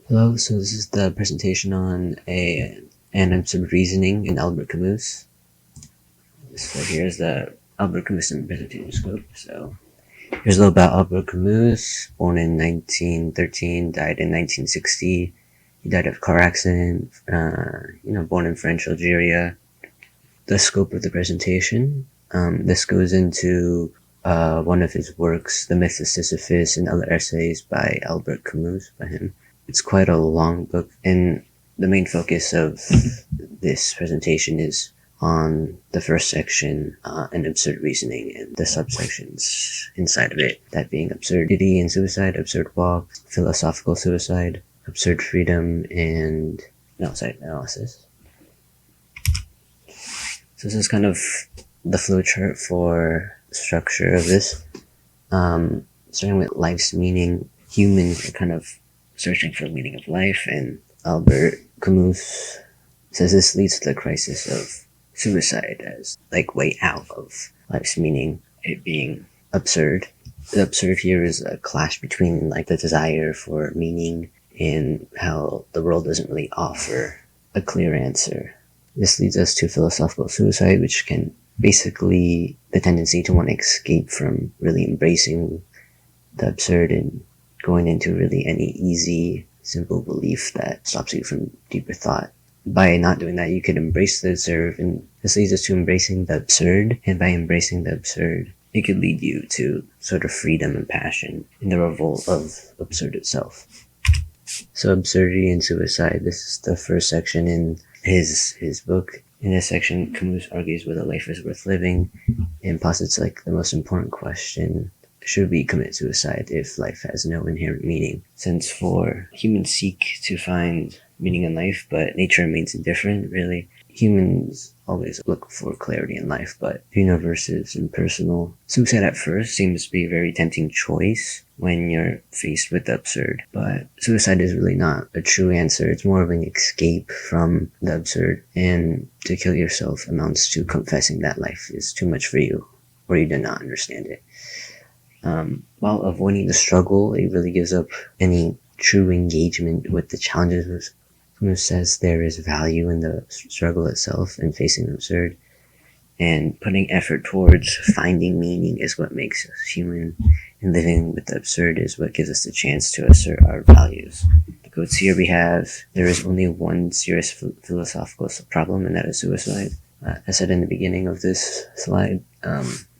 Hello, so this is the presentation on an absurd reasoning in Albert Camus. So here's the Albert Camus presentation scope. So here's a little about Albert Camus, born in 1913, died in 1960. He died of a car accident, born in French Algeria. The scope of the presentation, this goes into one of his works, The Myth of Sisyphus, and other essays by Albert Camus, by him. It's quite a long book, and the main focus of this presentation is on the first section, an absurd reasoning, and the subsections inside of it, that being absurdity and suicide, absurd walk, philosophical suicide, absurd freedom, and outside analysis. So this is kind of the flowchart for the structure of this. Starting with life's meaning, humans are kind of searching for the meaning of life, and Albert Camus says this leads to the crisis of suicide as like way out of life's meaning, it being absurd. The absurd here is a clash between like the desire for meaning and how the world doesn't really offer a clear answer. This leads us to philosophical suicide, which can basically the tendency to want to escape from really embracing the absurd and going into really any easy, simple belief that stops you from deeper thought. By not doing that, you could embrace the absurd, and this leads us to embracing the absurd, and by embracing the absurd, it could lead you to sort of freedom and passion in the revolt of absurd itself. So absurdity and suicide, this is the first section in his book. In this section, Camus argues whether life is worth living and posits like the most important question: should we commit suicide if life has no inherent meaning? Since for humans seek to find meaning in life, but nature remains indifferent, really. Humans always look for clarity in life, but the universe is impersonal. Suicide at first seems to be a very tempting choice when you're faced with the absurd, but suicide is really not a true answer. It's more of an escape from the absurd, and to kill yourself amounts to confessing that life is too much for you, or you do not understand it. While avoiding the struggle, it really gives up any true engagement with the challenges. Camus says there is value in the struggle itself and facing the absurd, and putting effort towards finding meaning is what makes us human, and living with the absurd is what gives us the chance to assert our values. The quotes here we have: there is only one serious philosophical problem, and that is suicide. I said in the beginning of this slide,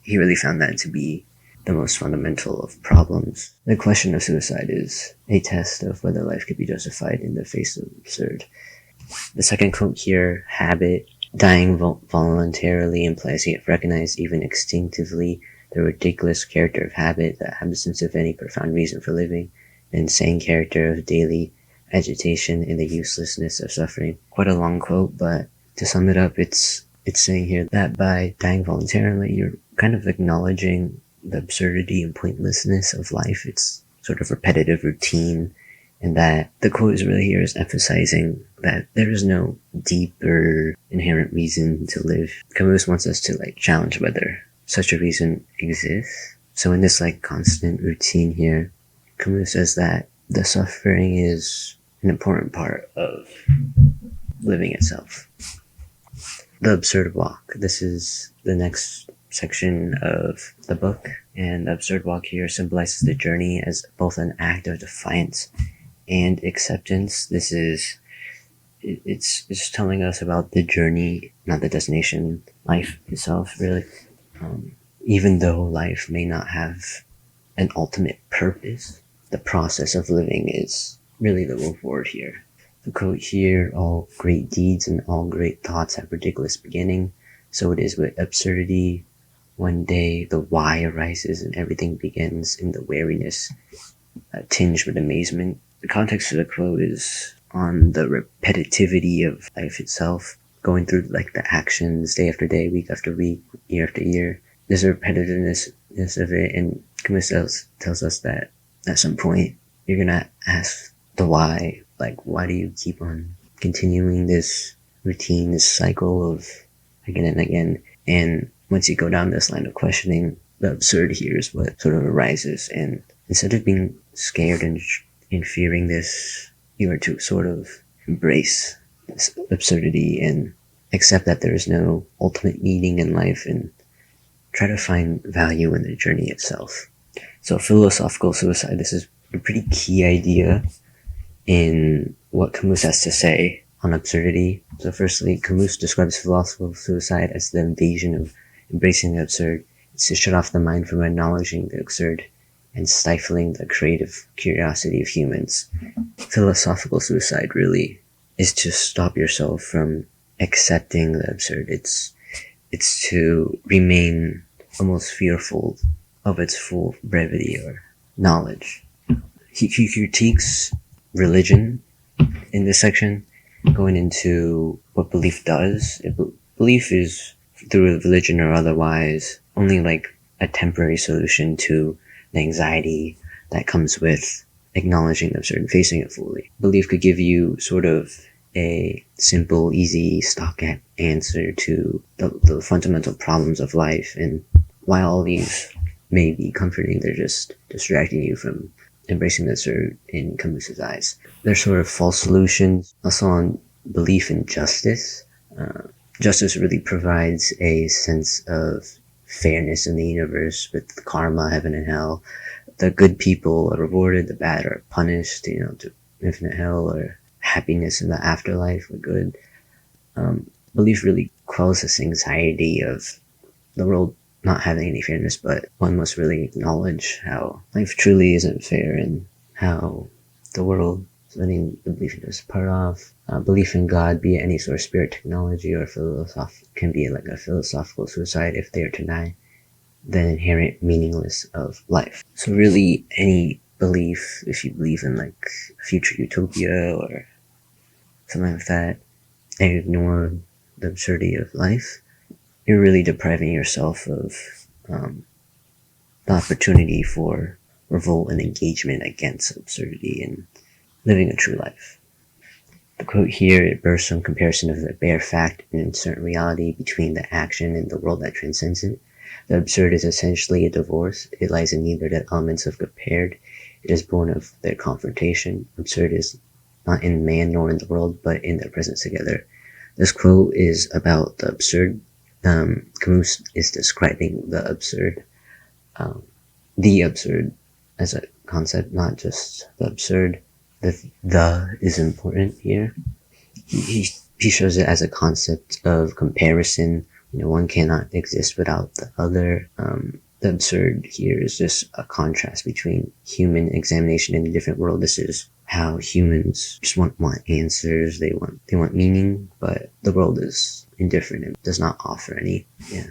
he really found that to be the most fundamental of problems. The question of suicide is a test of whether life could be justified in the face of absurd. The second quote here, habit, dying voluntarily implies you recognize even instinctively the ridiculous character of habit, the absence of any profound reason for living, the insane character of daily agitation, and the uselessness of suffering. Quite a long quote, but to sum it up, it's saying here that by dying voluntarily, you're kind of acknowledging the absurdity and pointlessness of life. It's sort of repetitive routine, and that the quote is really here is emphasizing that there is no deeper inherent reason to live. Camus wants us to like challenge whether such a reason exists. So in this like constant routine here, Camus says that the suffering is an important part of living itself. The absurd walk. This is the next section of the book, and the absurd walk here symbolizes the journey as both an act of defiance and acceptance. It's telling us about the journey, not the destination, life itself, really. Even though life may not have an ultimate purpose, the process of living is really the reward here. The quote here: all great deeds and all great thoughts have ridiculous beginning. So it is with absurdity. One day the why arises and everything begins in the wariness, tinged with amazement. The context of the quote is on the repetitivity of life itself, going through like the actions day after day, week after week, year after year. There's a repetitiveness of it, and Camus tells us that at some point you're gonna ask the why. Like, why do you keep on continuing this routine, this cycle of again and again? And once you go down this line of questioning, the absurd here is what sort of arises. And instead of being scared and fearing this you are to sort of embrace this absurdity and accept that there is no ultimate meaning in life and try to find value in the journey itself. So, philosophical suicide, this is a pretty key idea in what Camus has to say on absurdity. So, firstly, Camus describes philosophical suicide as the invasion of embracing the absurd. It's to shut off the mind from acknowledging the absurd and stifling the creative curiosity of humans. Philosophical suicide really is to stop yourself from accepting the absurd. It's to remain almost fearful of its full brevity or knowledge. He critiques religion in this section, going into what belief does. Belief is, through religion or otherwise, only like a temporary solution to the anxiety that comes with acknowledging the absurd and facing it fully. Belief could give you sort of a simple, easy, stock answer to the fundamental problems of life, and while all these may be comforting, they're just distracting you from embracing the absurd in Camus's eyes. They're sort of false solutions. Also on belief in justice. Justice really provides a sense of fairness in the universe with karma, heaven and hell. The good people are rewarded, the bad are punished, to infinite hell or happiness in the afterlife or good. Belief really quells this anxiety of the world not having any fairness, but one must really acknowledge how life truly isn't fair and how the world is letting the belief in this part off. Belief in God, be it any sort of spirit, technology, or can be like a philosophical suicide if they are denied the inherent meaningless of life. So really, any belief, if you believe in like future utopia or something like that, and you ignore the absurdity of life, you're really depriving yourself of the opportunity for revolt and engagement against absurdity and living a true life. The quote here, it bears some comparison of the bare fact and insert reality between the action and the world that transcends it. The absurd is essentially a divorce. It lies in neither the elements of compared. It is born of their confrontation. Absurd is not in man nor in the world, but in their presence together. This quote is about the absurd. Camus is describing the absurd as a concept, not just the absurd. The is important here. He shows it as a concept of comparison. One cannot exist without the other. The absurd here is just a contrast between human examination in a different world. This is how humans just want answers. They want meaning, but the world is indifferent and does not offer any. Yeah.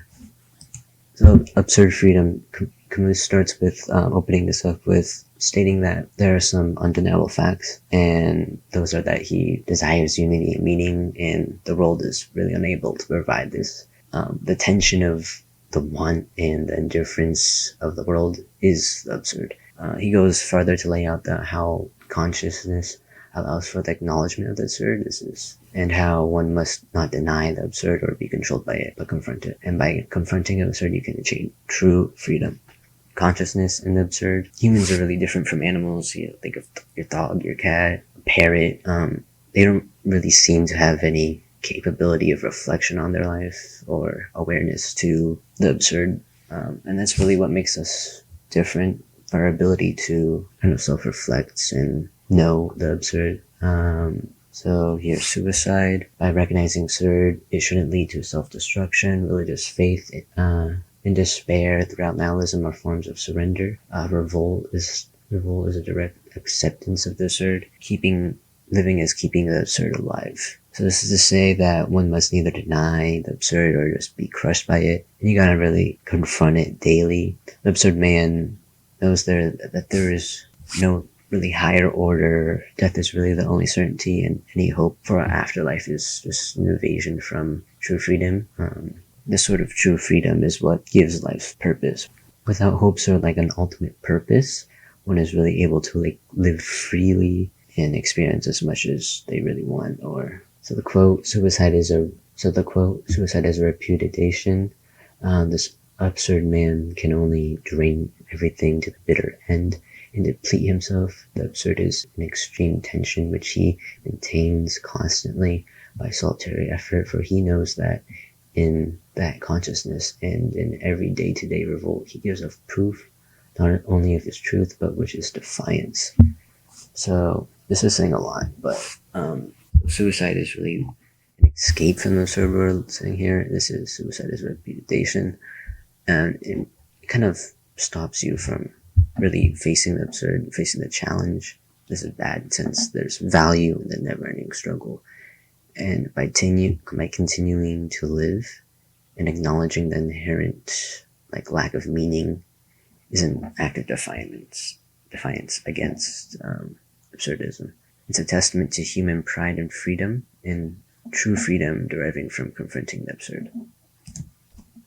So absurd freedom. Camus starts with opening this up with stating that there are some undeniable facts, and those are that he desires unity and meaning, and the world is really unable to provide this. The tension of the want and the indifference of the world is absurd. He goes further to lay out how consciousness allows for the acknowledgement of the absurd, and how one must not deny the absurd or be controlled by it, but confront it. And by confronting the absurd, you can achieve true freedom. Consciousness and the absurd. Humans are really different from animals. Think of your dog, your cat, a parrot. They don't really seem to have any capability of reflection on their life or awareness to the absurd. And that's really what makes us different. Our ability to kind of self-reflect and know the absurd. So here's suicide. By recognizing absurd, it shouldn't lead to self-destruction, religious faith, in despair, throughout nihilism, are forms of surrender. Revolt is a direct acceptance of the absurd. Living is keeping the absurd alive. So this is to say that one must neither deny the absurd or just be crushed by it. And you gotta really confront it daily. The absurd man knows that there is no really higher order. Death is really the only certainty, and any hope for our afterlife is just an evasion from true freedom. This sort of true freedom is what gives life purpose. Without hopes or like an ultimate purpose, one is really able to live freely and experience as much as they really want. So the quote, suicide is a repudiation. This absurd man can only drain everything to the bitter end and deplete himself. The absurd is an extreme tension which he maintains constantly by solitary effort, for he knows that in that consciousness and in every day-to-day revolt, he gives of proof not only of his truth, but which is defiance. So this is saying a lot, but suicide is really an escape from the absurd world. Saying here, this is suicide is repudiation, and it kind of stops you from really facing the absurd, facing the challenge. This is bad since there's value in the never-ending struggle, and by continuing to live and acknowledging the inherent lack of meaning is an act of defiance against absurdism. It's a testament to human pride and freedom, and true freedom deriving from confronting the absurd.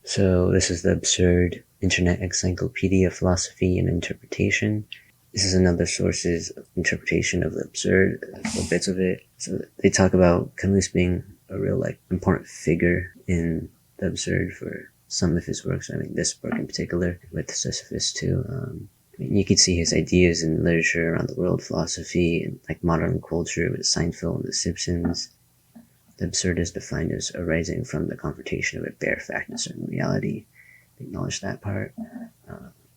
So this is the Absurd Internet Encyclopedia of Philosophy and Interpretation. This is another source's interpretation of the absurd, little bits of it. So they talk about Camus being a real important figure in the absurd for some of his works. I mean, this work in particular with Sisyphus too. You could see his ideas in literature around the world, philosophy, and modern culture with Seinfeld and The Simpsons. The absurd is defined as arising from the confrontation of a bare fact and certain reality. Acknowledge that part.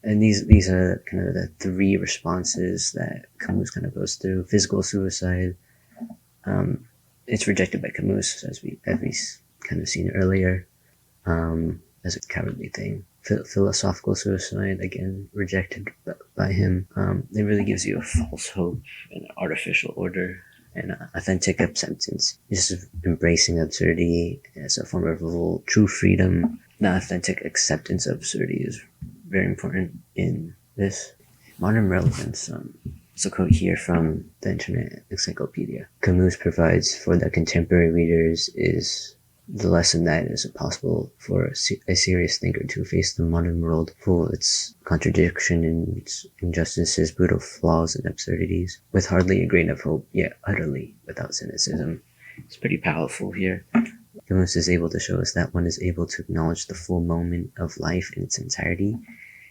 And these are kind of the three responses that Camus kind of goes through. Physical suicide. It's rejected by Camus, as we kind of seen earlier, as a cowardly thing. Philosophical suicide, again, rejected by him. It really gives you a false hope and artificial order. And authentic acceptance. This is embracing absurdity as a form of revolt. True freedom, the authentic acceptance of absurdity is very important in this. Modern relevance. It's a quote here from the Internet Encyclopedia. Camus provides for the contemporary readers is the lesson that it is impossible for a serious thinker to face the modern world full of its contradiction and its injustices, brutal flaws, and absurdities, with hardly a grain of hope, yet utterly without cynicism. It's pretty powerful here. Camus is able to show us that one is able to acknowledge the full moment of life in its entirety,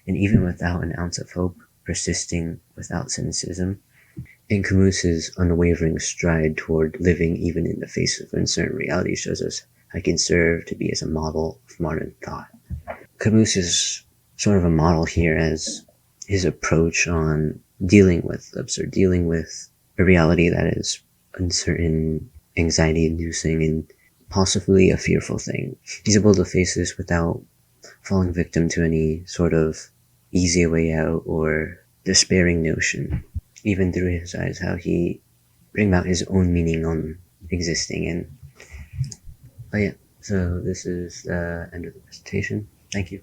and even without an ounce of hope, persisting without cynicism. And Camus's unwavering stride toward living even in the face of uncertain reality shows us how he can serve to be as a model of modern thought. Camus is sort of a model here as his approach on dealing with absurd, dealing with a reality that is uncertain, anxiety-inducing, and possibly a fearful thing. He's able to face this without falling victim to any sort of easy way out or despairing notion. Even through his eyes, how he brings out his own meaning on existing. And yeah, so this is the end of the presentation. Thank you.